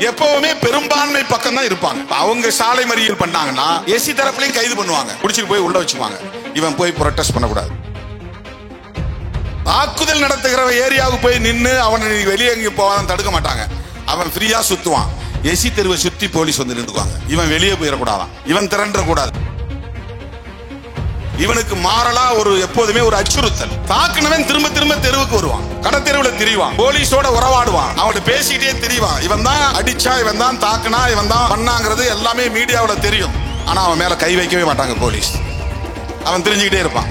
எப்பவுமே பெரும்பான்மை பக்கம் தான் இருப்பாங்க. அவங்க சாலை மறியல் பண்ணாங்கன்னா எஸ்சி தரப்புலையும் கைது பண்ணுவாங்க, குடிச்சிட்டு போய் உள்ள வச்சுக்குவாங்க. இவன் போய் புரொட்டஸ்ட் பண்ணக்கூடாது. தாக்குதல் நடத்துகிற ஏரியாவுக்கு போய் நின்று அவனை வெளியே எங்கேயும் போவாதான் தடுக்க மாட்டாங்க. அவன் ஃப்ரீயா சுத்துவான். எஸ்சி தெருவை சுத்தி போலீஸ் வந்து நின்றுக்குவாங்க. இவன் வெளியே போயிடக்கூடாதான், இவன் திரண்ட கூடாது. இவனுக்கு மாறலா ஒரு எப்போதுமே ஒரு அச்சுறுத்தல். தாக்குனவன் திரும்ப திரும்ப தெருவுக்கு வருவான், கடை தெருவுல திரிவான், போலீஸோட உறவாடுவான், அவன் பேசிட்டே திரிவான். இவன் தான் அடிச்சா, இவன் தான் தாக்குனா, இவன் தான் பண்ணாங்கிறது எல்லாமே மீடியாவோட தெரியும். ஆனா அவன் மேல கை வைக்கவே மாட்டாங்க போலீஸ். அவன் தெரிஞ்சுக்கிட்டே இருப்பான்.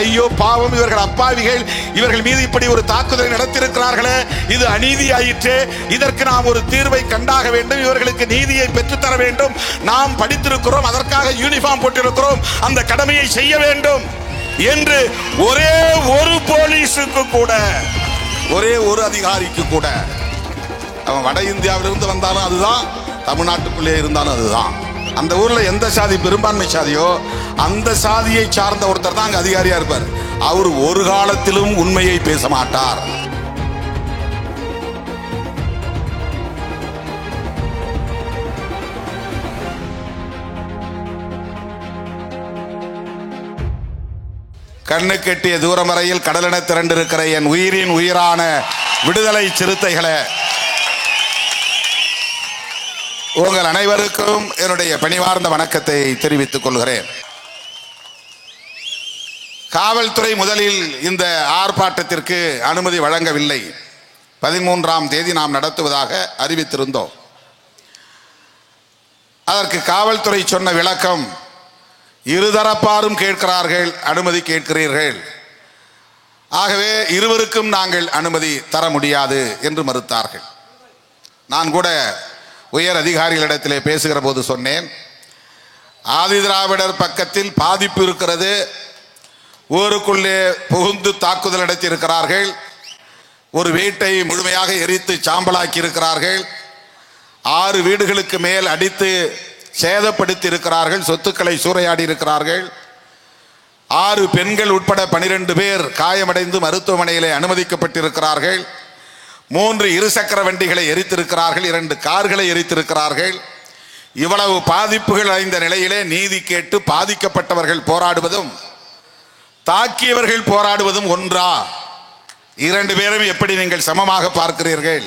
ஐயோ பாவம், இவர்கள் அப்பாவிகள், இவர்கள் மீது இப்படி ஒரு தாக்குதலை நடத்தியிருக்கிறார்களே, இது அநீதி ஆயிற்று, இதற்கு நாம் ஒரு தீர்வை கண்டாக வேண்டும், இவர்களுக்கு நீதியை பெற்றுத்தர வேண்டும், நாம் படித்திருக்கிறோம், அதற்காக யூனிஃபார்ம் போட்டிருக்கிறோம், அந்த கடமையை செய்ய வேண்டும் என்று ஒரே ஒரு போலீஸுக்கு கூட, ஒரே ஒரு அதிகாரிக்கு கூட, அவன் வட இந்தியாவிலிருந்து வந்தாலும் அதுதான், தமிழ்நாட்டுக்குள்ளே இருந்தாலும் அதுதான். அந்த ஊர்ல எந்த சாதி பெரும்பான்மை சாதியோ அந்த சாதியை சார்ந்த ஒருத்தர் தான் அங்க அதிகாரியா இருப்பார். அவர் ஒரு காலத்திலும் உண்மையை பேச மாட்டார். கண்ணு கெட்டிய தூரம் வரையில் கடலென திரண்டிருக்கிற என் உயிரின் உயிரான விடுதலை சிறுத்தைகளே, உங்கள் அனைவருக்கும் என்னுடைய பணிவார்ந்த வணக்கத்தை தெரிவித்துக் கொள்கிறேன். காவல்துறை முதலில் இந்த ஆர்ப்பாட்டத்திற்கு அனுமதி வழங்கவில்லை. 13ஆம் தேதி நாம் நடத்துவதாக அறிவித்திருந்தோம். அதற்கு காவல்துறை சொன்ன விளக்கம், இருதரப்பாரும் கேட்கிறார்கள், அனுமதி கேட்கிறீர்கள், ஆகவே இருவருக்கும் நாங்கள் அனுமதி தர முடியாது என்று மறுத்தார்கள். நான் கூட உயர் அதிகாரிகளிடத்திலே பேசுகிற போது சொன்னேன், ஆதி திராவிடர் பக்கத்தில் பாதிப்பு இருக்கிறது, ஊருக்குள்ளே புகுந்து தாக்குதல் நடத்தி இருக்கிறார்கள், ஒரு வீட்டை முழுமையாக எரித்து சாம்பலாக்கி இருக்கிறார்கள், 6 வீடுகளுக்கு மேல் அடித்து சேதப்படுத்தி இருக்கிறார்கள், சொத்துக்களை சூறையாடி இருக்கிறார்கள், 6 பெண்கள் உட்பட 12 பேர் காயமடைந்து மருத்துவமனையிலே அனுமதிக்கப்பட்டிருக்கிறார்கள், 3 இருசக்கர வண்டிகளை எரித்திருக்கிறார்கள், 2 கார்களை எரித்திருக்கிறார்கள். இவ்வளவு பாதிப்புகள் அடைந்த நிலையிலே நீதி கேட்டு பாதிக்கப்பட்டவர்கள் போராடுவதும் தாக்கியவர்கள் போராடுவதும் ஒன்றா? 2 பேரும் எப்படி நீங்கள் சமமாக பார்க்கிறீர்கள்?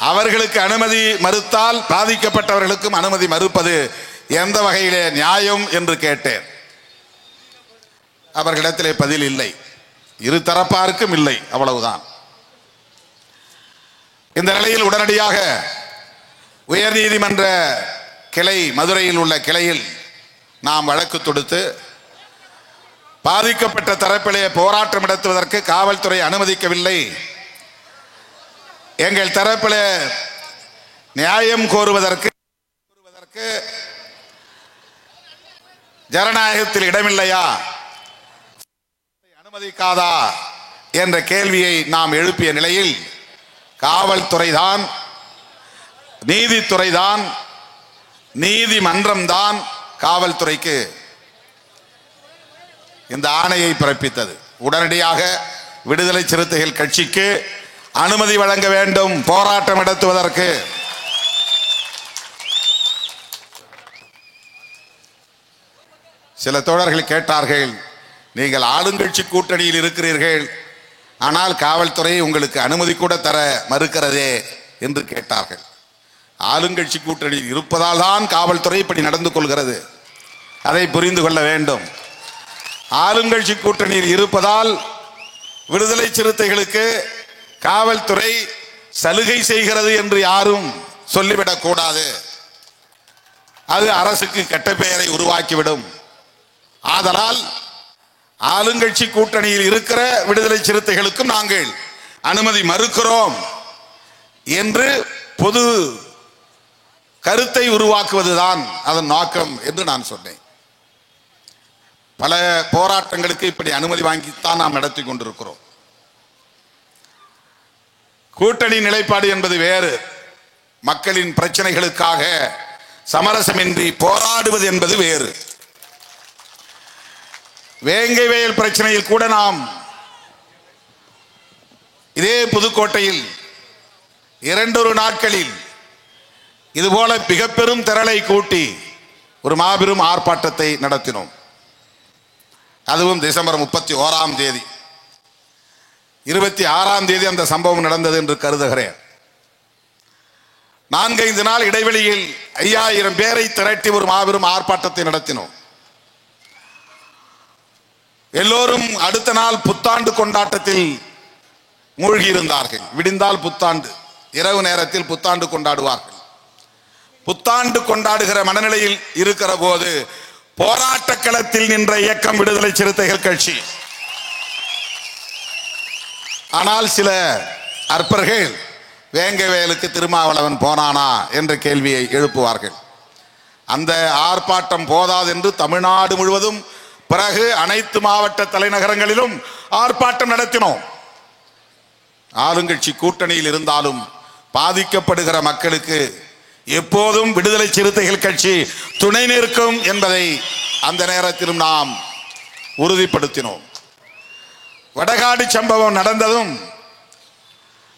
அவர்களுக்கு அனுமதி மறுத்தால் பாதிக்கப்பட்டவர்களுக்கும் அனுமதி மறுப்பது எந்த வகையிலே நியாயம் என்று கேட்டேன். அவர்களிடத்திலே பதில் இல்லை, இரு தரப்பாருக்கும் இல்லை, அவ்வளவுதான். இந்த நிலையில் உடனடியாக உயர்நீதிமன்ற கிளை, மதுரையில் உள்ள கிளையில் நாம் வழக்கு தொடுத்து பாதிக்கப்பட்ட தரப்பிலே போராட்டம் நடத்துவதற்கு காவல்துறை அனுமதிக்கவில்லை, எங்கள் தரப்பிலே நியாயம் கோருவதற்கு ஜனநாயகத்தில் இடமில்லையா, அனுமதிக்காதா என்ற கேள்வியை நாம் எழுப்பிய நிலையில் காவல்துறைதான், நீதித்துறைதான், நீதிமன்றம்தான் காவல்துறைக்கு இந்த ஆணையை பிறப்பித்தது. உடனடியாக விடுதலை சிறுத்தைகள் கட்சிக்கு அனுமதி வழங்க வேண்டும் போராட்டம் நடத்துவதற்கு. சில தோழர்கள் கேட்டார்கள், நீங்கள் ஆளுங்கட்சி கூட்டணியில் இருக்கிறீர்கள், ஆனால் காவல்துறை உங்களுக்கு அனுமதி கூட தர மறுக்கிறதே என்று கேட்டார்கள். ஆளுங்கட்சி கூட்டணியில் இருப்பதால் தான் காவல்துறை இப்படி நடந்து கொள்கிறது, அதை புரிந்து கொள்ள வேண்டும். ஆளுங்கட்சி கூட்டணியில் இருப்பதால் விடுதலை சிறுத்தைகளுக்கு காவல்துறை சலுகை செய்கிறது என்று யாரும் சொல்லிவிடக் கூடாது. அது அரசுக்கு கெட்ட பெயரை உருவாக்கிவிடும். ஆதலால் ஆளுங்கட்சி கூட்டணியில் இருக்கிற விடுதலை சிறுத்தைகளுக்கும் நாங்கள் அனுமதி மறுக்கிறோம் என்று பொது கருத்தை உருவாக்குவதுதான் அதன் நோக்கம் என்று நான் சொன்னேன். பல போராட்டங்களுக்கு இப்படி அனுமதி வாங்கித்தான் நாம் நடத்தி கொண்டிருக்கிறோம். கூட்டணி நிலைப்பாடு என்பது வேறு, மக்களின் பிரச்சனைகளுக்காக சமரசமின்றி போராடுவது என்பது வேறு. வேங்கை வயல் பிரச்சனையில் கூட நாம் இதே புதுக்கோட்டையில் 2 நாட்களில் இதுபோல மிக பெரும் திரளை கூட்டி ஒரு மாபெரும் ஆர்ப்பாட்டத்தை நடத்தினோம். அதுவும் டிசம்பர் 31ஆம் தேதி. 26ஆம் தேதி அந்த சம்பவம் நடந்தது என்று கருதுகிறேன். 4-5 நாள் இடைவெளியில் 5000 பேரை திரட்டி ஒரு மாபெரும் ஆர்ப்பாட்டத்தை நடத்தினோம். எல்லோரும் அடுத்த நாள் புத்தாண்டு கொண்டாட்டத்தில் மூழ்கி இருந்தார்கள். விடிந்தால் புத்தாண்டு, இரவு நேரத்தில் புத்தாண்டு கொண்டாடுவார்கள். புத்தாண்டு கொண்டாடுகிற மனநிலையில் இருக்கிற போது போராட்ட களத்தில் நின்ற இயக்கம் விடுதலை சிறுத்தைகள் கட்சி. ஆனால் சில அற்பர்கள் வேங்கவேலுக்கு திருமாவளவன் போனானா என்ற கேள்வியை எழுப்புவார்கள். அந்த ஆர்ப்பாட்டம் போதாது என்று தமிழ்நாடு முழுவதும் பிறகு அனைத்து மாவட்ட தலைநகரங்களிலும் ஆர்ப்பாட்டம் நடத்தினோம். ஆளுங்கட்சி கூட்டணியில் இருந்தாலும் பாதிக்கப்படுகிற மக்களுக்கு எப்போதும் விடுதலை சிறுத்தைகள் கட்சி துணை நிற்கும் என்பதை அந்த நேரத்திலும் நாம் உறுதிப்படுத்தினோம். வடகாடு சம்பவம் நடந்ததும்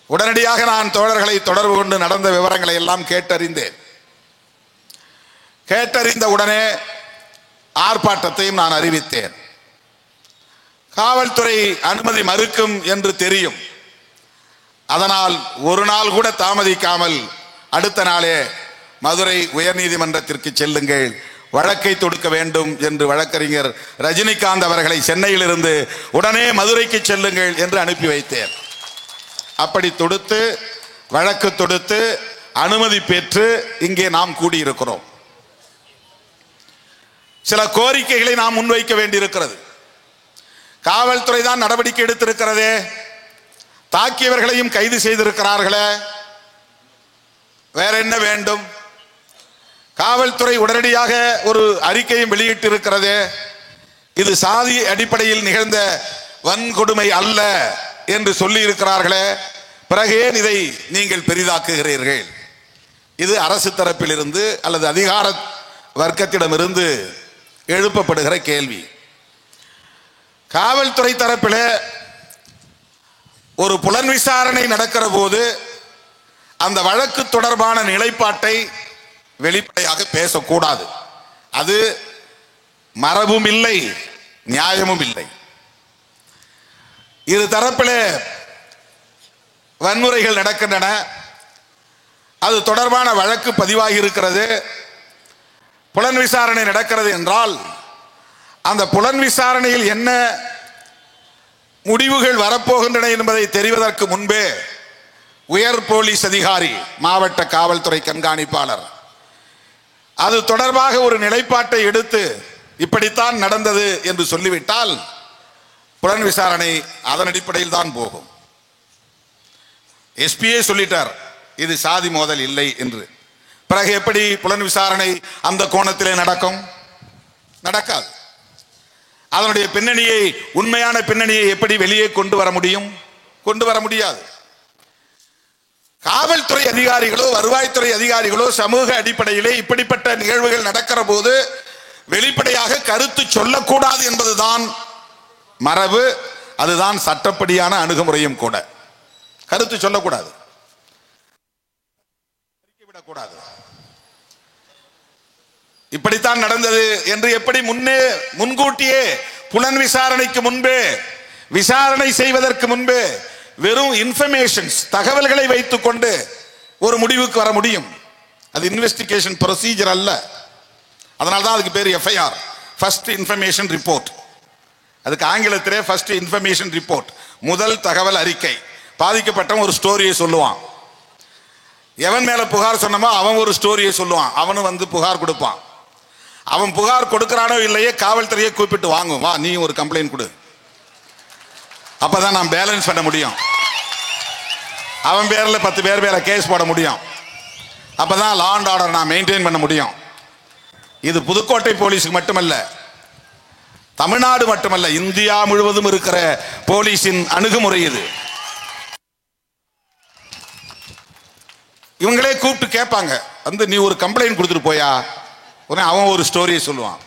உடனடியாக நான் தோழர்களை தொடர்பு கொண்டு நடந்த விவரங்களை எல்லாம் கேட்டறிந்தேன். கேட்டறிந்த உடனே ஆர்ப்பாட்டத்தையும் நான் அறிவித்தேன். காவல்துறை அனுமதி மறுக்கும் என்று தெரியும். அதனால் ஒரு நாள் கூட தாமதிக்காமல் அடுத்த நாளே மதுரை உயர்நீதிமன்றத்திற்கு செல்லுங்கள், வழக்கை தொடுக்க வேண்டும் என்று வழக்கறிஞர் ரஜினிகாந்த் அவர்களை சென்னையிலிருந்து உடனே மதுரைக்கு செல்லுங்கள் என்று அனுப்பி வைத்தேன். அப்படி தொடுத்து வழக்கு தொடுத்து அனுமதி பெற்று இங்கே நாம் கூடியிருக்கிறோம். சில கோரிக்கைகளை நாம் முன்வைக்க வேண்டியிருக்கிறது. காவல்துறை தான் நடவடிக்கை எடுத்திருக்கிறதே, தாக்கியவர்களையும் கைது செய்திருக்கிறார்களே, வேற என்ன வேண்டும்? காவல்துறை உடனடியாக ஒரு அறிக்கையும் வெளியிட்டிருக்கிறதே, இது சாதி அடிப்படையில் நிகழ்ந்த வன்கொடுமை அல்ல என்று சொல்லி இருக்கிறார்களே, பிறகு ஏன் இதை நீங்கள் பெரிதாக்குகிறீர்கள்? இது அரசு தரப்பிலிருந்து அல்லது அதிகார வர்க்கத்திடமிருந்து எழுப்பப்படுகிற கேள்வி. காவல்துறை தரப்பில் ஒரு புலன் விசாரணை நடக்கிற போது அந்த வழக்கு தொடர்பான நிலைப்பாட்டை வெளிப்படையாக பேசக்கூடாது. அது மரபும் இல்லை, நியாயமும் இல்லை. இரு தரப்பிலே வன்முறைகள் நடக்கின்றன, அது தொடர்பான வழக்கு பதிவாகி இருக்கிறது, புலன் விசாரணை நடக்கிறது என்றால் அந்த புலன் விசாரணையில் என்ன முடிவுகள் வரப்போகின்றன என்பதை தெரிவதற்கு முன்பே உயர் போலீஸ் அதிகாரி, மாவட்ட காவல்துறை கண்காணிப்பாளர் அது தொடர்பாக ஒரு நிலைப்பாட்டை எடுத்து இப்படித்தான் நடந்தது என்று சொல்லிவிட்டால் புலன் விசாரணை அதன் அடிப்படையில் தான் போகும். எஸ்பியே சொல்லிட்டார் இது சாதி மோதல் இல்லை என்று. பிறகு எப்படி புலன் விசாரணை அந்த கோணத்திலே நடக்கும்? நடக்காது. அதனுடைய பின்னணியை, உண்மையான பின்னணியை எப்படி வெளியே கொண்டு வர முடியும்? கொண்டு வர முடியாது. காவல்துறை அதிகாரிகளோ வருவாய்த்துறை அதிகாரிகளோ சமூக அடிப்படையிலே இப்படிப்பட்ட நிகழ்வுகள் நடக்கிற போது வெளிப்படையாக கருத்து சொல்லக்கூடாது என்பதுதான் மரபு, அதுதான் சட்டப்படியான அணுகுமுறையும் கூட. கருத்து சொல்லக்கூடாது, விடக்கூடாது. இப்படித்தான் நடந்தது என்று எப்படி முன்கூட்டியே புலன் விசாரணைக்கு முன்பே, விசாரணை செய்வதற்கு முன்பே வெறும் இன்ஃபர்மேஷன்ஸ், தகவல்களை வைத்துக் கொண்டு ஒரு முடிவுக்கு வர முடியும்? அது இன்வெஸ்டிகேஷன் ப்ரொசீஜர் அல்ல. அதனால்தான் அதுக்கு பேர் எஃப்ஐஆர், ஃபர்ஸ்ட் இன்ஃபர்மேஷன் ரிப்போர்ட். அதுக்கு ஆங்கிலத்திலே ஃபர்ஸ்ட் இன்ஃபர்மேஷன் ரிப்போர்ட், முதல் தகவல் அறிக்கை. பாதிக்கப்பட்டவன் ஒரு ஸ்டோரியை சொல்லுவான், எவன் மேல புகார் சொன்னமோ அவன் ஒரு ஸ்டோரியை சொல்லுவான், அவனும் வந்து புகார் கொடுப்பான். அவன் புகார் கொடுக்கிறானோ இல்லையே காவல்துறையை கூப்பிட்டு வாங்கும், வா நீ ஒரு கம்ப்ளைண்ட் கொடு, அப்பதான் நான் பேலன்ஸ் பண்ண முடியும். அவன் பேர்ல 10 பேர் பேர கேஸ் போட முடியும், அப்பதான் லா அண்ட் ஆர்டர் நான் மெயின்டைன் பண்ண முடியும். இது புதுக்கோட்டை போலீஸுக்கு மட்டுமல்ல, தமிழ்நாடு மட்டுமல்ல, இந்தியா முழுவதும் இருக்கிற போலீஸின் அணுகுமுறை இது. இவங்களே கூப்பிட்டு கேட்பாங்க, வந்து நீ ஒரு கம்ப்ளைண்ட் கொடுத்துட்டு போயா, அவன் ஒரு ஸ்டோரியை சொல்லுவான்.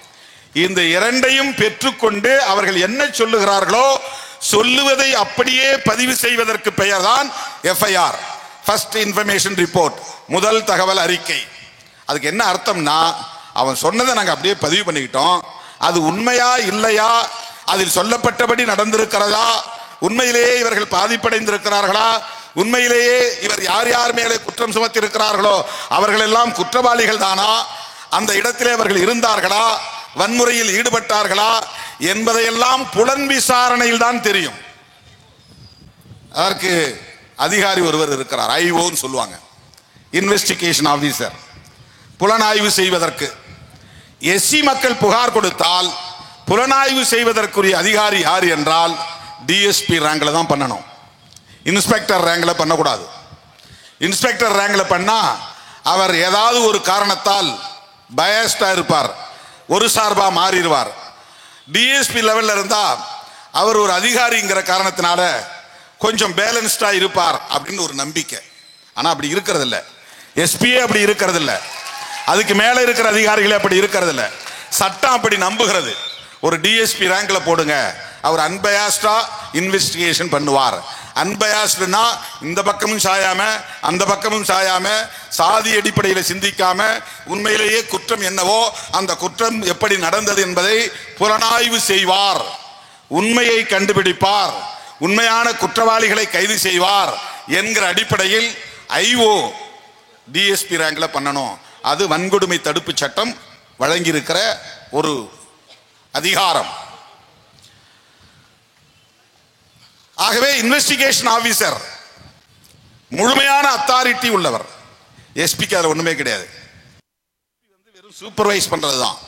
இந்த இரண்டையும் பெற்றுக்கொண்டு அவர்கள் என்ன சொல்லுகிறார்களோ சொல்லுவதை அப்படியே பதிவு செய்வதற்கு பெயர் தான் எஃப்ஐஆர், ஃபர்ஸ்ட் இன்ஃபர்மேஷன் ரிப்போர்ட், முதல் தகவல் அறிக்கை. அதுக்கு என்ன அர்த்தம்னா, அவன் சொன்னதை நாங்கள் அப்படியே பதிவு பண்ணிக்கிட்டோம், அது உண்மையா இல்லையா, அதில் சொல்லப்பட்டபடி நடந்திருக்கிறதா, உண்மையிலேயே இவர்கள் பாதிப்படைந்திருக்கிறார்களா, உண்மையிலேயே இவர் யார் யார் மேலே குற்றம் சுமத்தி இருக்கிறார்களோ அவர்கள் எல்லாம் குற்றவாளிகள் தானா, அந்த இடத்திலே அவர்கள் இருந்தார்களா, வன்முறையில் ஈடுபட்டார்களா என்பதையெல்லாம் புலன் விசாரணையில் தான் தெரியும். அதற்கு அதிகாரி ஒருவர் இருக்கிறார், ஐஓன்னு சொல்லுவாங்க, இன்வெஸ்டிகேஷன் ஆபீசர். புலனாய்வு செய்வதற்கு எஸ்சி மக்கள் புகார் கொடுத்தால் புலனாய்வு செய்வதற்குரிய அதிகாரி யார் என்றால் டிஎஸ்பி ரேங்க்ல தான் பண்ணணும், இன்ஸ்பெக்டர் ரேங்க்ல பண்ணக்கூடாது. இன்ஸ்பெக்டர் ரேங்க்ல பண்ணா அவர் ஏதாவது ஒரு காரணத்தால் பயஸ்டா இருப்பார், ஒரு சார்பா மாறிடுவார். டிஎஸ்பி லெவல்ல இருந்தா அவர் ஒரு அதிகாரிங்கிற காரணத்தினால கொஞ்சம் பேலன்ஸ்டா இருப்பார் அப்படின்னு ஒரு நம்பிக்கை. ஆனா அப்படி இருக்கிறது இல்ல, எஸ்பியே அப்படி இருக்கிறது இல்ல, அதுக்கு மேல இருக்கிற அதிகாரிகளே அப்படி இருக்கிறது இல்ல. சட்டம் அப்படி நம்புகிறது. ஒரு டிஎஸ்பி ரேங்க்ல போடுங்க, அவர் அன்பயாஸ்டா இன்வெஸ்டிகேஷன் பண்ணுவார். அன்பயாஸ்டுனா இந்த பக்கமும் சாயாம அந்த பக்கமும் சாயாம, சாதி அடிப்படையில் சிந்திக்காம, உண்மையிலேயே குற்றம் என்னவோ அந்த குற்றம் எப்படி நடந்தது என்பதை புலனாய்வு செய்வார், உண்மையை கண்டுபிடிப்பார், உண்மையான குற்றவாளிகளை கைது செய்வார் என்கிற அடிப்படையில் ஐஓ டிஎஸ்பி ரேங்க்ல பண்ணணும். அது வன்கொடுமை தடுப்பு சட்டம் வழங்கியிருக்கிற ஒரு அதிகாரம். ஆகவே இன்வெஸ்டிகேஷன் ஆபீசர் முழுமையான அத்தாரிட்டி உள்ளவர். எஸ்பிக்கு அதுல ஒண்ணுமே கிடையாது, வெறும் சூப்பர்வைஸ் பண்றதுதான்,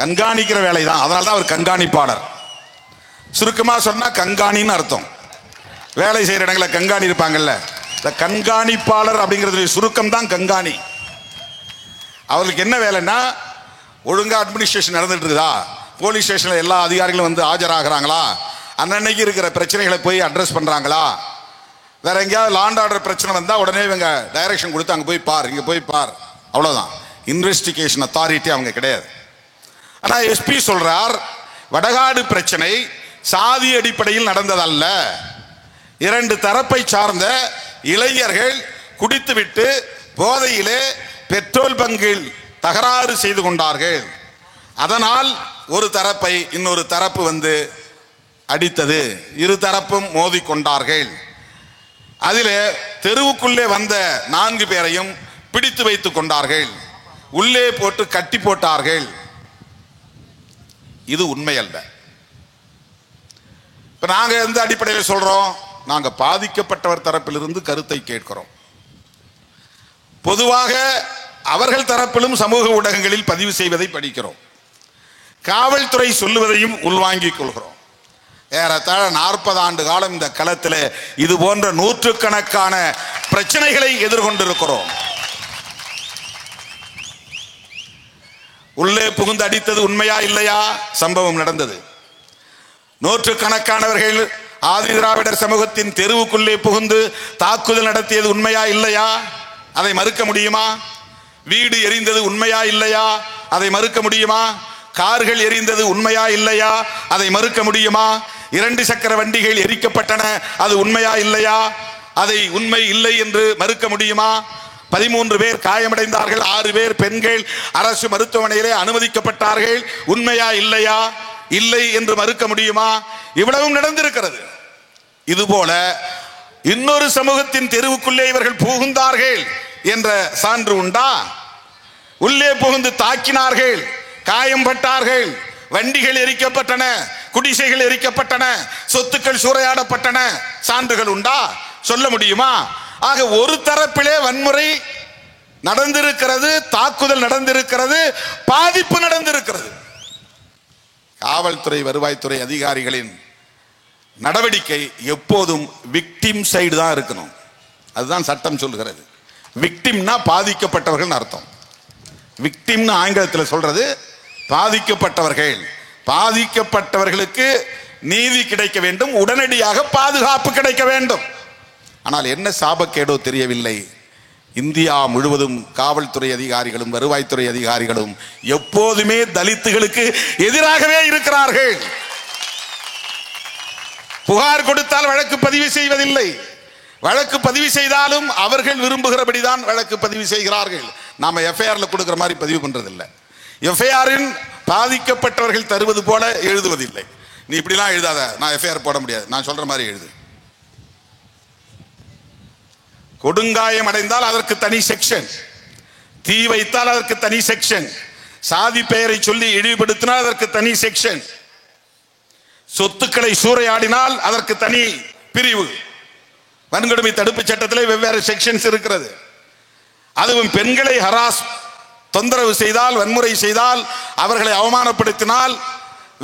கண்காணிக்கிற வேலை தான். அதனால்தான் அவர் கண்காணிப்பாளர். சுருக்கமா சொன்னா கண்காணின்னு அர்த்தம். வேலை செய்யற இடங்களை கண்காணி இருப்பாங்கல்ல, இந்த கண்காணிப்பாளர் அப்படிங்கிறது சுருக்கம் தான் கண்காணி. அவர்களுக்கு என்ன வேலைன்னா, ஒழுங்கா அட்மினிஸ்ட்ரேஷன் நடந்துட்டு இருக்குதா, போலீஸ் ஸ்டேஷன்ல எல்லா அதிகாரிகளும் வந்து ஆஜராகிறாங்களா, அன்னன்னைக்கு இருக்கிற பிரச்சனைகளை போய் அட்ரஸ் பண்றாங்களா, வேற எங்கேயாவது லாண்ட் ஆர்டர் பிரச்சனை வந்தா உடனே இவங்க டைரக்ஷன் கொடுத்து அங்க போய் பார், இங்க போய் பார், அவ்வளவுதான். இன்வெஸ்டிகேஷன் அத்தாரிட்டி அவங்க கிடையாது. ஆனா எஸ்பி சொல்றார், வடகாடு பிரச்சனை சாதி அடிப்படையில் நடந்ததல்ல, இரண்டு தரப்பை சார்ந்த இளைஞர்கள் குடித்துவிட்டு போதையிலே பெட்ரோல் பங்கில் தகராறு செய்து கொண்டார்கள், அதனால் ஒரு தரப்பை இன்னொரு தரப்பு வந்து அடித்தது, இரு தரப்பும் மோதி கொண்டார்கள், அதிலே தெருவுக்குள்ளே வந்த 4 பேரையும் பிடித்து வைத்துக் கொண்டார்கள், உள்ளே போட்டு கட்டி போட்டார்கள். இது உண்மை அல்ல. இப்ப நாங்க எந்த அடிப்படையில் சொல்றோம், நாங்க பாதிக்கப்பட்டவர் தரப்பிலிருந்து கருத்தை கேட்கிறோம். பொதுவாக அவர்கள் தரப்பிலும் சமூக ஊடகங்களில் பதிவு செய்வதை படிக்கிறோம், காவல்துறை சொல்லுவதையும் உள்வாங்கிக் கொள்கிறோம். ஏறத்தாழ 40 ஆண்டு காலம் இந்த களத்தில் இது போன்ற நூற்றுக்கணக்கான பிரச்சனைகளை எதிர்கொண்டிருக்கிறோம். உள்ளே புகுந்து அடித்தது உண்மையா இல்லையா, சம்பவம் நடந்தது. நூற்றுக்கணக்கானவர்கள் ஆதி திராவிடர் சமூகத்தின் தெருவுக்குள்ளே புகுந்து தாக்குதல் நடத்தியது உண்மையா இல்லையா, அதை மறுக்க முடியுமா? வீடு எரிந்தது உண்மையா இல்லையா, அதை மறுக்க முடியுமா? கார்கள் எரிந்தது உண்மையா இல்லையா, அதை மறுக்க முடியுமா? 2 சக்கர வண்டிகள் எரிக்கப்பட்டன, அது உண்மையா இல்லையா, அதை உண்மை இல்லை என்று மறுக்க முடியுமா? 13 பேர் காயமடைந்தார்கள், 6 பேர் பெண்கள் அரசு மருத்துவமனையிலே அனுமதிக்கப்பட்டார்கள், உண்மையா இல்லையா, இல்லை என்று மறுக்க முடியுமா? இவ்வளவும் நடந்திருக்கிறது. இதுபோல இன்னொரு சமூகத்தின் தெருவுக்குள்ளே இவர்கள் புகுந்தார்கள் என்ற சான்று உண்டா? உள்ளே புகுந்து தாக்கினார்கள், காயம்பட்டார்கள், வண்டிகள் எரிக்கப்பட்டன, குடிசைகள் எரிக்கப்பட்டன, சொத்துக்கள் சூறையாடப்பட்டன, சான்றுகள் உண்டா? சொல்ல முடியுமா? ஆக ஒரு தரப்பிலே வன்முறை நடந்திருக்கிறது, தாக்குதல் நடந்திருக்கிறது, பாதிப்பு நடந்திருக்கிறது. காவல்துறை வருவாய்த்துறை அதிகாரிகளின் நடவடிக்கை எப்போதும் விக்டிம் சைடு தான் இருக்கணும். அதுதான் சட்டம் சொல்கிறது. விக்டிம்னா பாதிக்கப்பட்டவர்கள் அர்த்தம். விக்டிம்னு ஆங்கிலத்தில் சொல்றது பாதிக்கப்பட்டவர்கள். பாதிக்கப்பட்டவர்களுக்கு நீதி கிடைக்க வேண்டும், உடனடியாக பாதுகாப்பு கிடைக்க வேண்டும். ஆனால் என்ன சாபக்கேடோ தெரியவில்லை, இந்தியா முழுவதும் காவல்துறை அதிகாரிகளும் வருவாய்த்துறை அதிகாரிகளும் எப்போதுமே தலித்துகளுக்கு எதிராகவே இருக்கிறார்கள். புகார் கொடுத்தால் வழக்கு பதிவு செய்வதில்லை, வழக்கு பதிவு செய்தாலும் அவர்கள் விரும்புகிறபடிதான் வழக்கு பதிவு செய்கிறார்கள். நாம எஃப்ஐஆர்ல கொடுக்கிற மாதிரி பதிவு பண்றதில்லை. எஃப்ஐஆரின் பாதிக்கப்பட்டவர்கள் தருவது போல எழுதுவதில்லை. நீ இப்படிலாம் எழுதாத, நான் எஃப்ஐஆர் போட முடியாது, நான் சொல்ற மாதிரி எழுது. கொடுங்காயம் அடைந்தால் அதற்கு தனி செக்ஷன், தீ வைத்தால் அதற்கு தனி செக்ஷன், சாதி பெயரை சொல்லி இழிவுபடுத்தினால் அதற்கு தனி செக்ஷன், சொத்துக்களை சூறையாடினால் அதற்கு தனி பிரிவு. வன்கொடுமை தடுப்பு சட்டத்திலே வெவ்வேறு செக்ஷன்ஸ் இருக்கிறது. அதுவும் பெண்களை ஹராஸ் தொந்தரவு செய்தால், வன்முறை செய்தால், அவர்களை அவமானப்படுத்தினால்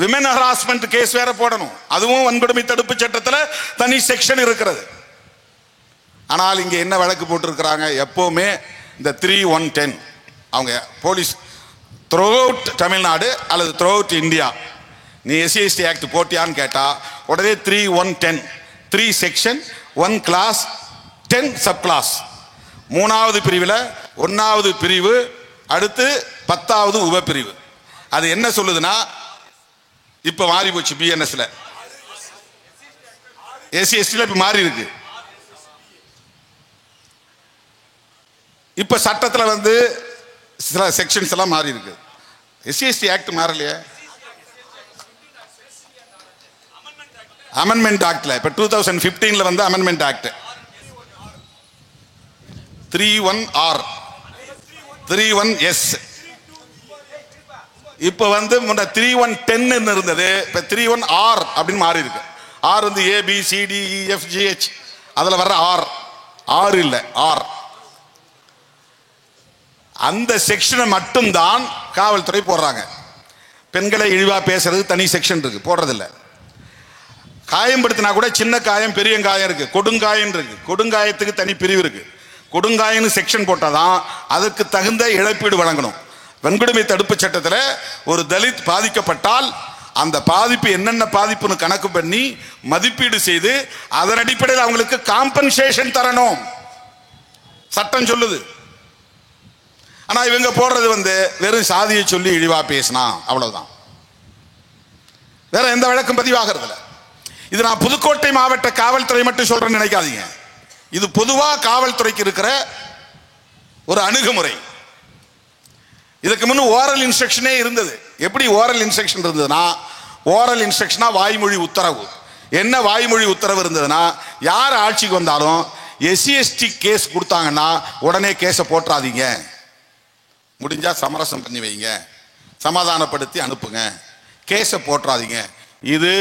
விமென் ஹராஸ்மெண்ட் கேஸ் வேற போடணும். அதுவும் வன்கொடுமை தடுப்பு சட்டத்தில் தனி செக்ஷன் இருக்கிறது. ஆனால் இங்கே என்ன வழக்கு போட்டிருக்கிறாங்க? எப்பவுமே இந்த 3-1-10 அவங்க போலீஸ் த்ரூ அவுட் தமிழ்நாடு அல்லது த்ரூ அவுட் இந்தியா, நீ SC/ST ஆக்ட் போட்டியான்னு கேட்டா உடனே 3-1-10, 3 செக்ஷன், 1 கிளாஸ், 10 சப் கிளாஸ். 3வது பிரிவில் 1வது பிரிவு, அடுத்து 10வது உபப்பிரிவு. அது என்ன சொல்லுதுன்னா, இப்ப மாறி போச்சு. BNSல SC/STல இப்ப மாறி இருக்கு. இப்ப சட்டத்தில் வந்து சில செக்ஷன்ஸ் எல்லாம் மாறி இருக்கு. SC/ST ஆக்ட் மாறலையே, அமெண்ட்மெண்ட் ஆக்ட்ல இப்ப 2015ல வந்து அமெண்ட்மெண்ட் ஆக்ட் 3(1)R 3(1)S. இப்ப வந்து 3(1)10 இருந்தது, இப்ப 3(1)R அப்படின்னு மாறி இருக்கு. R வந்து ABCDEFGH, அதுல வர்ற R இல்ல R. அந்த செக்ஷனை மட்டும்தான் காவல்துறை போடுறாங்க. பெண்களை இழிவா பேசுறது தனி செக்ஷன் இருக்கு, போடுறதில்லை. காயம்படுத்தினா கூட சின்ன காயம் பெரிய காயம் இருக்கு, கொடுங்காயம் இருக்கு, கொடுங்காயத்துக்கு தனி பிரிவு இருக்கு. கொடுங்காயம்னு செக்ஷன் போட்டாதான் அதற்கு தகுந்த இழப்பீடு வழங்கணும். வன்கொடுமை தடுப்பு சட்டத்தில் ஒரு தலித் பாதிக்கப்பட்டால் அந்த பாதிப்பு என்னென்ன பாதிப்புன்னு கணக்கு பண்ணி மதிப்பீடு செய்து அதன் அடிப்படையில் அவங்களுக்கு காம்பன்சேஷன் தரணும் சட்டம் சொல்லுது. ஆனா இவங்க போடுறது வந்து வெறும் சாதியை சொல்லி இழிவா பேசினா அவ்வளவுதான், வேற எந்த வழக்கும் பதிவாகிறது இல்லை. இது நான் புதுக்கோட்டை மாவட்ட காவல்துறை மட்டும் சொல்றேன்னு நினைக்காதீங்க. இது பொதுவா காவல்துறைக்கு இருக்கிற ஒரு அணுகுமுறை. இதுக்கு முன்ன ஓரல் இன்ஸ்ட்ரக்ஷனே இருந்தது. எப்படி ஓரல் இன்ஸ்ட்ரக்ஷன் இருந்ததுன்னா, ஓரல் இன்ஸ்ட்ரக்ஷனா வாய்மொழி உத்தரவு. என்ன வாய்மொழி உத்தரவு இருந்ததுன்னா, யார் ஆட்சிக்கு வந்தாலும் SC/ST கேஸ் கொடுத்தாங்கன்னா உடனே கேஸை போட்டுறாதீங்க, முடிஞ்சா சமரசம் பண்ணி வைங்க, சமாதானப்படுத்தி அனுப்புங்க, கேஸை போட்டுறாதீங்க. இது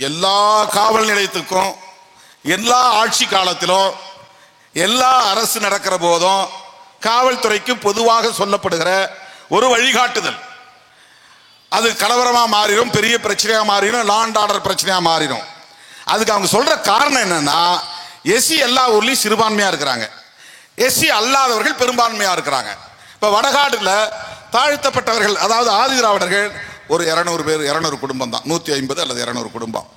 எல்லா காவல் நிலையத்துக்கும் எல்லா ஆட்சி காலத்திலும் எல்லா அரசு நடக்கிற போதும் காவல்துறைக்கு பொதுவாக சொல்லப்படுகிற ஒரு வழிகாட்டுதல். அது கலவரமா மாறிடும், பெரிய பிரச்சனையா மாறிடும், லா அண்ட் ஆர்டர் பிரச்சனையா மாறிடும். அதுக்கு அவங்க சொல்ற காரணம் என்னன்னா, SC எல்லா ஊர்லயும் சிறுபான்மையா இருக்கிறாங்க, SC அல்லாதவர்கள் பெரும்பான்மையா இருக்கிறாங்க. இப்ப வடகாடுல தாழ்த்தப்பட்டவர்கள், அதாவது ஆதி திராவிடர்கள் ஒரு 200 பேர், 200 குடும்பம் தான், 150 அல்லது 200 குடும்பம்.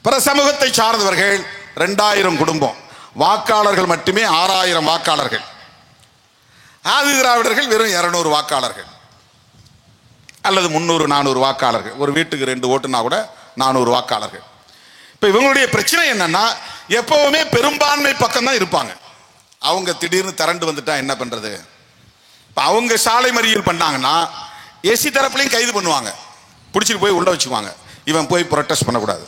பிற சமூகத்தை சார்ந்தவர்கள் 2000 குடும்பம், வாக்காளர்கள் மட்டுமே 6000 வாக்காளர்கள். ஆதி திராவிடர்கள் வெறும் 200 வாக்காளர்கள் அல்லது 300-400 வாக்காளர்கள். ஒரு வீட்டுக்கு 2 ஓட்டுனா கூட 400 வாக்காளர்கள். இப்ப இவங்களுடைய பிரச்சனை என்னன்னா, எப்பவுமே பெரும்பான்மை பக்கம் தான் இருப்பாங்க. அவங்க திடீர்னு திரண்டு வந்துட்டா என்ன பண்றது? அவங்க சாலை மறியல் பண்ணாங்கன்னா SC தரப்புலையும் கைது பண்ணுவாங்க, பிடிச்சிட்டு போய் உள்ள வச்சுக்குவாங்க. இவன் போய் ப்ரொட்டஸ்ட் பண்ணக்கூடாது.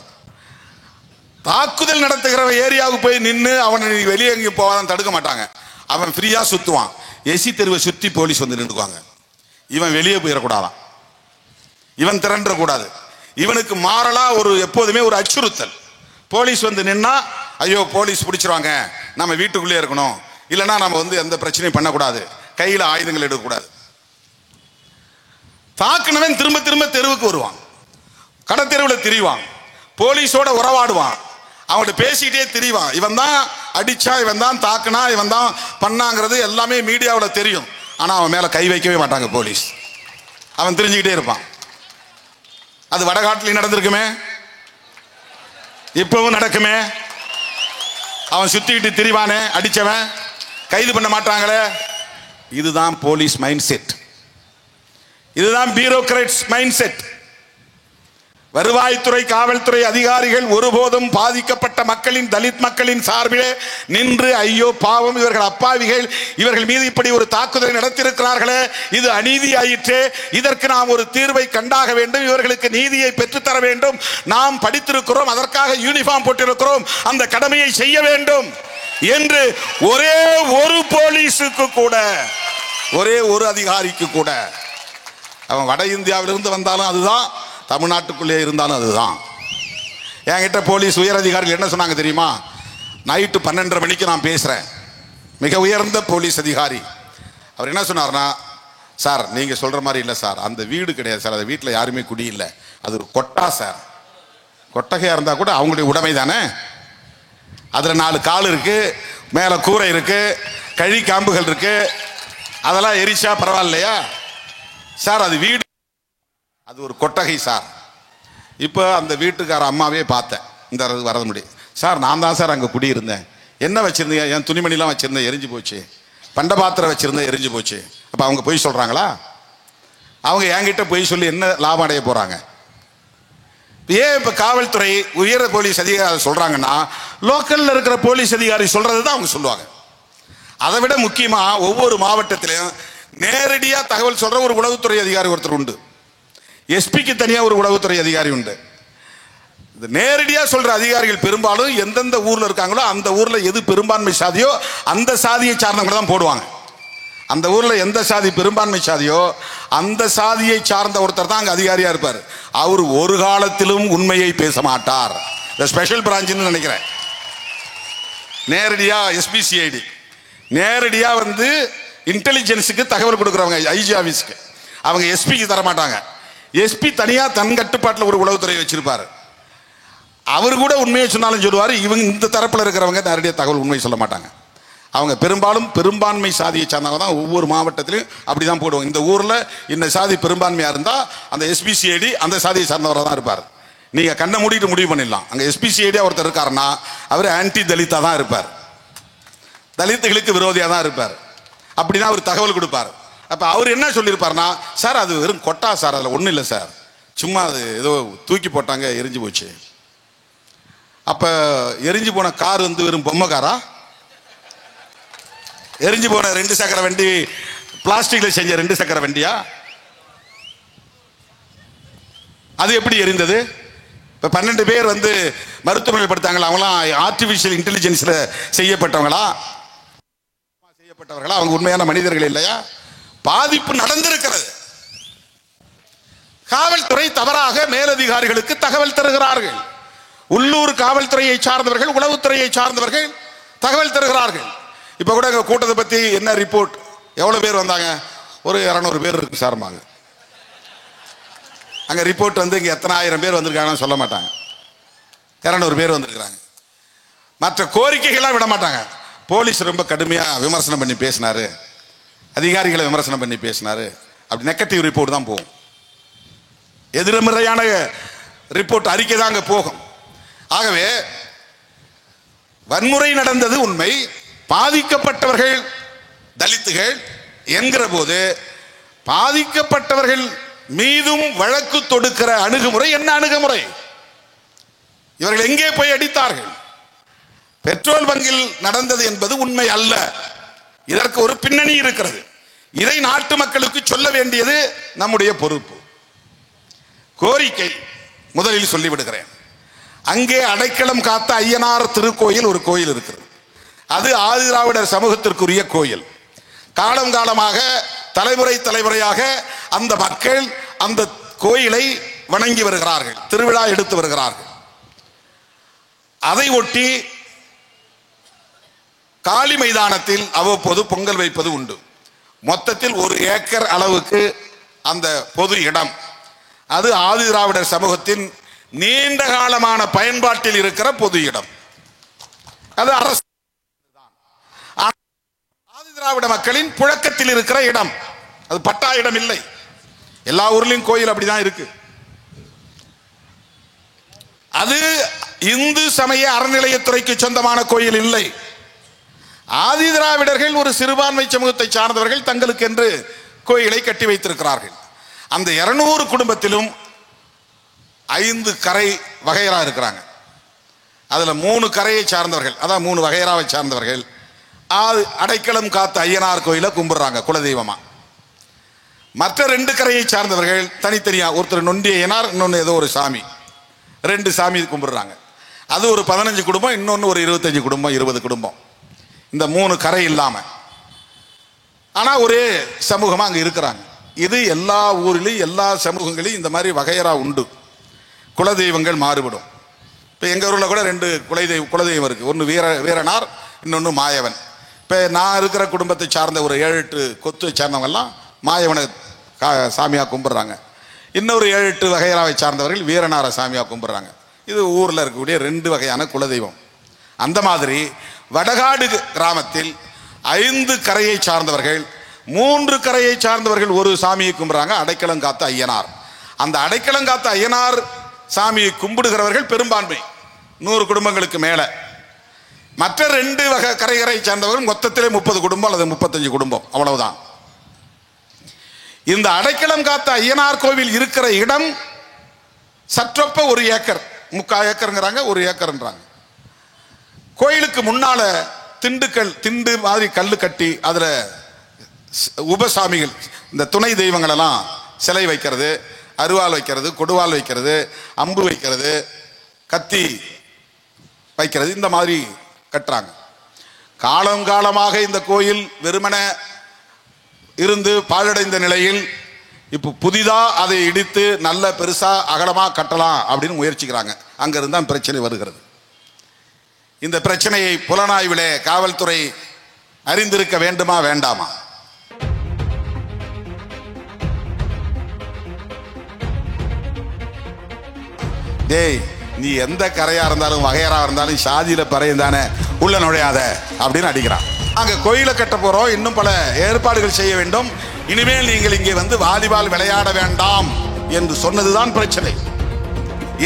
தாக்குதல் நடத்துகிற ஏரியாவுக்கு போய் நின்று அவனை வெளியே எங்கேயும் போவாதான் தடுக்க மாட்டாங்க. அவன் ஃப்ரீயா சுத்துவான். SC தெருவை சுத்தி போலீஸ் வந்து நின்றுக்குவாங்க. இவன் வெளியே போயிடக்கூடாதான், இவன் திரண்டக்கூடாது. இவனுக்கு மாறலா ஒரு எப்போதுமே ஒரு அச்சுறுத்தல். போலீஸ் வந்து நின்னா, ஐயோ போலீஸ் பிடிச்சிருவாங்க, நம்ம வீட்டுக்குள்ளே இருக்கணும், இல்லைன்னா நம்ம வந்து எந்த பிரச்சனையும் பண்ணக்கூடாது, கையில் ஆயுதங்கள் எடுக்கக்கூடாது. தாக்குனவன் திரும்ப திரும்ப தெருவுக்கு வருவான், கடத்தெருவில் திரிவான், போலீஸோட உறவாடுவான், அவங்கள்ட்ட பேசிக்கிட்டே திரிவான். இவன் தான் அடிச்சா, இவன் தான் தாக்குனா, இவன் தான் பண்ணாங்கிறது எல்லாமே மீடியாவில் தெரியும். ஆனால் அவன் மேலே கை வைக்கவே மாட்டாங்க போலீஸ். அவன் தெரிஞ்சுக்கிட்டே இருப்பான். அது வடகாட்டிலையும் நடந்திருக்குமே, இப்பவும் நடக்குமே. அவன் சுத்திக்கிட்டு திரிவானே அடிச்சவன், கைது பண்ண மாட்டாங்களே. இதுதான் போலீஸ் மைண்ட் செட், இதுதான் பியூரோக்ராட்ஸ் மைண்ட் செட். வருவாய்த்துறை காவல்துறை அதிகாரிகள் ஒருபோதும் பாதிக்கப்பட்ட மக்களின் தலித் மக்களின் சார்பிலே நின்று ஐயோ பாவம் இவர்கள் அப்பாவிகள், இவர்கள் மீது இப்படி ஒரு தாக்குதலை நடத்தியிருக்கிறார்களே, இது அநீதி ஆயிற்றே, இதற்கு நாம் ஒரு தீர்வை கண்டாக வேண்டும், இவர்களுக்கு நீதியை பெற்றுத்தர வேண்டும், நாம் படித்திருக்கிறோம், அதற்காக யூனிஃபார்ம் போட்டிருக்கிறோம், அந்த கடமையை செய்ய வேண்டும் என்று ஒரே ஒரு போலீஸுக்கு கூட, ஒரே ஒரு அதிகாரிக்கு கூட, அவன் வட இந்தியாவிலிருந்து வந்தாலும் அதுதான், தமிழ்நாட்டுக்குள்ளே இருந்தாலும் அதுதான். என்கிட்ட போலீஸ் உயர் அதிகாரிகள் என்ன சொன்னாங்க தெரியுமா? நைட்டு 12:30 மணிக்கு நான் பேசுகிறேன், மிக உயர்ந்த போலீஸ் அதிகாரி. அவர் என்ன சொன்னார்னா, சார் நீங்கள் சொல்கிற மாதிரி இல்லை சார், அந்த வீடு கிடையாது சார், அந்த வீட்டில் யாருமே குடியில்லை, அது ஒரு கொட்டா சார். கொட்டகையாக இருந்தால் கூட அவங்களுடைய உடைமை தானே, அதில் 4 கால் இருக்குது, மேலே கூரை இருக்குது, கழி காம்புகள் இருக்குது, அதெல்லாம் எரிச்சா பரவாயில்லையா சார், அது வீடு, அது ஒரு கொட்டகை சார். இப்போ அந்த வீட்டுக்கார அம்மாவே பார்த்தேன், இந்த வரது முடியும் சார், நான் தான் சார் அங்கே குடியிருந்தேன், என்ன வச்சுருந்தீங்க? என் துணிமணிலாம் வச்சுருந்தேன், எரிஞ்சு போச்சு, பண்ட பாத்திரம் வச்சுருந்தேன், எரிஞ்சு போச்சு. அப்போ அவங்க பொய் சொல்கிறாங்களா? அவங்க என்கிட்ட பொய் சொல்லி என்ன லாபம் அடைய போகிறாங்க? ஏன் இப்போ காவல்துறை உயர் போலீஸ் அதிகாரி சொல்கிறாங்கன்னா, லோக்கலில் இருக்கிற போலீஸ் அதிகாரி சொல்கிறது தான் அவங்க சொல்லுவாங்க. அதை விட முக்கியமாக ஒவ்வொரு மாவட்டத்திலையும் நேரடியாக தகவல் சொல்கிற ஒரு உளவுத்துறை அதிகாரி ஒருத்தர் உண்டு, எஸ்பிக்கு தனியாக ஒரு உளவுத்துறை அதிகாரி உண்டு. இந்த நேரடியாக சொல்கிற அதிகாரிகள் பெரும்பாலும் எந்தெந்த ஊரில் இருக்காங்களோ அந்த ஊரில் எது பெரும்பான்மை சாதியோ அந்த சாதியை சார்ந்தவங்க தான் போடுவாங்க. அந்த ஊரில் எந்த சாதி பெரும்பான்மை சாதியோ அந்த சாதியை சார்ந்த ஒருத்தர் தான் அங்கே அதிகாரியாக இருப்பார். அவர் ஒரு காலத்திலும் உண்மையை பேச மாட்டார். இந்த ஸ்பெஷல் பிரான்ச்சுன்னு நினைக்கிறேன், நேரடியாக எஸ்பிசிஐடி நேரடியாக வந்து இன்டெலிஜென்ஸுக்கு தகவல் கொடுக்குறவங்க, ஐஜி ஆஃபீஸ்க்கு, அவங்க எஸ்பிக்கு தர மாட்டாங்க. எஸ்பி தனியாக தன் கட்டுப்பாட்டில் ஒரு உளவுத்துறை வச்சிருப்பார். அவர் கூட உண்மையை சொன்னாலும் சொல்லுவார், இவங்க இந்த தரப்பில் இருக்கிறவங்க நேரடியாக தகவல் உண்மை சொல்ல மாட்டாங்க. அவங்க பெரும்பாலும் பெரும்பான்மை சாதியை சார்ந்தவங்க தான் ஒவ்வொரு மாவட்டத்திலையும் அப்படி தான் போடுவாங்க. இந்த ஊரில் இந்த சாதி பெரும்பான்மையாக இருந்தால் அந்த எஸ்பிசிஐடி அந்த சாதியை சார்ந்தவராக தான் இருப்பார். நீங்கள் கண்ணை மூடிட்டு முடிவு பண்ணிடலாம். அங்கே எஸ்பிசிஐடியாக ஒருத்தர் இருக்காருன்னா அவர் ஆன்டி தலித்தாக தான் இருப்பார், தலித்துகளுக்கு விரோதியாக தான் இருப்பார். அப்படி தான் அவர் தகவல் கொடுப்பார். அப்போ அவர் என்ன சொல்லியிருப்பார்னா, சார் அது வெறும் கொட்டா சார், அதில் ஒன்றும் இல்லை சார், சும்மா அது ஏதோ தூக்கி போட்டாங்க எரிஞ்சு போச்சு. அப்போ எரிஞ்சு போன கார் வந்து வெறும் பொம்மை காரா? எரிஞ்சு போன 2 சக்கர வண்டி பிளாஸ்டிக்ல செஞ்ச 2 சக்கர வண்டியா? அது எப்படி எரிந்தது? இப்போ 12 பேர் வந்து மருத்துவமனையில் படுத்தாங்களா, அவங்களாம் ஆர்டிஃபிஷியல் இன்டெலிஜென்ஸில் செய்யப்பட்டவங்களா? அவங்க உண்மையான மனிதர்கள் இல்லையா? பாதிப்பு நடந்திருக்கிறது. காவல்துறை தவறாக மேலதிகாரிகளுக்கு தகவல் தருகிறார்கள். உள்ளூர் காவல்துறையை சார்ந்தவர்கள், உளவுத்துறையை சார்ந்தவர்கள் தகவல் தருகிறார்கள். இப்ப கூட எங்க கூட்டத்தை பத்தி என்ன ரிப்போர்ட், எவ்வளவு பேர் வந்தாங்க? ஒரு 200 பேர் இருக்கு சார்பாங்க. அங்க ரிப்போர்ட் வந்து இங்க எத்தனை ஆயிரம் பேர் வந்திருக்காங்கன்னு சொல்ல மாட்டாங்க, 200 பேர் வந்திருக்கிறாங்க. மற்ற கோரிக்கைகள்லாம் விட மாட்டாங்க. போலீஸ் ரொம்ப கடுமையா விமர்சனம் பண்ணி பேசினாரு, அதிகாரிகளை விமர்சனம் பண்ணி பேசினாரு, அப்படி நெகட்டிவ் ரிப்போர்ட் தான் போகும். எதிர்மறையான ரிப்போர்ட் அறிக்கை தான் அங்க போகும். ஆகவே வன்முறை நடந்தது உண்மை, பாதிக்கப்பட்டவர்கள் தலித்துகள் என்கிற போது பாதிக்கப்பட்டவர்கள் மீதும் வழக்கு தொடுக்கிற அணுகுமுறை என்ன அணுகுமுறை? இவர்கள் எங்கே போய் அடித்தார்கள்? பெட்ரோல் பங்கில் நடந்தது என்பது உண்மை அல்ல. இதற்கு ஒரு பின்னணி இருக்கிறது. இதை நாட்டு மக்களுக்கு சொல்ல வேண்டியது நம்முடைய பொறுப்பு. கோரிக்கை முதலில் சொல்லிவிடுகிறேன். அங்கே அடைக்கலம் காத்த ஐயனார் திருக்கோயில் ஒரு கோயில் இருக்கிறது. அது ஆதிதிராவிடர் சமூகத்திற்குரிய கோயில். காலம் காலமாக தலைமுறை தலைமுறையாக அந்த மக்கள் அந்த கோயிலை வணங்கி வருகிறார்கள், திருவிழா எடுத்து வருகிறார்கள். அதை ஒட்டி காலி மைதானத்தில் அவ்வப்போது பொங்கல் வைப்பது உண்டு. மொத்தத்தில் 1 ஏக்கர் அளவுக்கு அந்த பொது இடம். அது ஆதிதிராவிடர் சமூகத்தின் நீண்ட காலமான பயன்பாட்டில் இருக்கிற பொது இடம். அது அரசு ஆதிதிராவிட மக்களின் புழக்கத்தில் இருக்கிற இடம். அது பட்டா இடம் இல்லை. எல்லா ஊர்லயும் கோயில் அப்படிதான் இருக்கு. அது இந்து சமய அறநிலையத்துறைக்கு சொந்தமான கோயில் இல்லை. ஆதிதிராவிடர்கள் ஒரு சிறுபான்மை சமூகத்தை சார்ந்தவர்கள் தங்களுக்கு என்று கோயிலை கட்டி வைத்திருக்கிறார்கள். அந்த 200 குடும்பத்திலும் 5 கரை வகையரா இருக்கிறாங்க. அதுல 3 கரையை சார்ந்தவர்கள், அதான் 3 வகையராவை சார்ந்தவர்கள் அடைக்கலம் காத்த ஐயனார் கோயிலை கும்பிடுறாங்க குலதெய்வமா. மற்ற 2 கரையை சார்ந்தவர்கள் தனித்தனியா, ஒருத்தர் நொண்டி ஐயனார், இன்னொன்னு ஏதோ ஒரு சாமி, 2 சாமி கும்பிடுறாங்க. அது ஒரு 15 குடும்பம், இன்னொன்னு ஒரு 25 குடும்பம் 20 குடும்பம். இந்த 3 கரை இல்லாம ஆனா ஒரே சமூகமா அங்க இருக்கிறாங்க. இது எல்லா ஊரிலும் எல்லா சமூகங்களையும் இந்த மாதிரி வகையரா உண்டு. குலதெய்வங்கள் மாறுபடும். இப்போ எங்கள் ஊரில் கூட 2 குலதெய்வம் இருக்குது. ஒன்று வீரனார், இன்னொன்று மாயவன். இப்போ நான் இருக்கிற குடும்பத்தை சார்ந்த ஒரு 7-8 கொத்துவை சார்ந்தவங்கெல்லாம் மாயவனை சாமியாக கும்பிட்றாங்க. இன்னொரு 7-8 வகையராவை சார்ந்தவர்கள் வீரனாரை சாமியாக கும்பிட்றாங்க. இது ஊரில் இருக்கக்கூடிய 2 வகையான குலதெய்வம். அந்த மாதிரி வடகாடு கிராமத்தில் 5 கரையை சார்ந்தவர்கள் 3 கரையை சார்ந்தவர்கள் ஒரு சாமியை கும்பிட்றாங்க, அடைக்கலம் காத்த ஐயனார். அந்த அடைக்கலம் காத்த ஐயனார் சாமியை கும்பிடுகிறவர்கள் பெரும்பான்மை, 100 குடும்பங்களுக்கு மேல. மற்ற 2 வகை கரையை சார்ந்தவர்கள் மொத்தத்திலே 30 குடும்பம் அல்லது 35 குடும்பம், அவ்வளவுதான். இந்த அடைக்கலம் காத்த ஐயனார் கோவில் இருக்கிற இடம் சற்றொப்ப 1 ஏக்கர், 3/4 ஏக்கருங்கிறாங்க, 1 ஏக்கர்ன்றாங்க. கோயிலுக்கு முன்னால திண்டு மாதிரி கல்லு கட்டி அதுல உபசாமிகள், இந்த துணை தெய்வங்கள் எல்லாம் சிலை வைக்கிறது, அருவாள் வைக்கிறது, கொடுவாள் வைக்கிறது, அம்பு வைக்கிறது, கத்தி வைக்கிறது, இந்த மாதிரி கட்டுறாங்க. காலம் காலமாக இந்த கோயில் வெறுமன இருந்து பாழடைந்த நிலையில் இப்போ புதிதா அதை இடித்து நல்ல பெருசா அகலமா கட்டலாம் அப்படின்னு முயற்சிக்கிறாங்க. அங்கிருந்து தான் பிரச்சனை வருகிறது. இந்த பிரச்சனையை புலனாய்விலே காவல்துறை அறிந்திருக்க வேண்டுமா வேண்டாமா? டேய், நீ எந்த கரையா இருந்தாலும் வகையரா இருந்தாலும் சாதியில பறையும் தானே, உள்ள நுழையாத அப்படின்னு அடிக்கிறான். அங்க கோயிலை கட்ட போறோம், இன்னும் பல ஏற்பாடுகள் செய்ய வேண்டும், இனிமேல் நீங்கள் இங்கே வந்து வாலிபால் விளையாட வேண்டாம் என்று சொன்னதுதான் பிரச்சனை.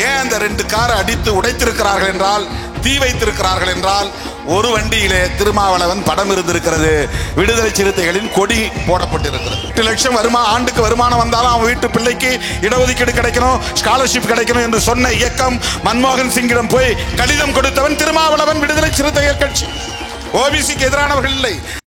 ஏன் அந்த 2 காரை அடித்து உடைத்திருக்கிறார்கள் என்றால், தீ வைத்திருக்கிறார்கள் என்றால், ஒரு வண்டியிலே திருமாவளவன் படம் இருந்திருக்கிறது, விடுதலை சிறுத்தைகளின் கொடி போடப்பட்டிருக்கிறது. 8 லட்சம் ஆண்டுக்கு வருமானம் வந்தாலும் அவன் வீட்டு பிள்ளைக்கு இடஒதுக்கீடு கிடைக்கணும், ஸ்காலர்ஷிப் கிடைக்கணும் என்று சொன்ன இயக்கம் மன்மோகன் சிங்கிடம் போய் கடிதம் கொடுத்தவன் திருமாவளவன், விடுதலை சிறுத்தைகள் கட்சி. ஓபிசிக்கு எதிரானவர்கள் இல்லை.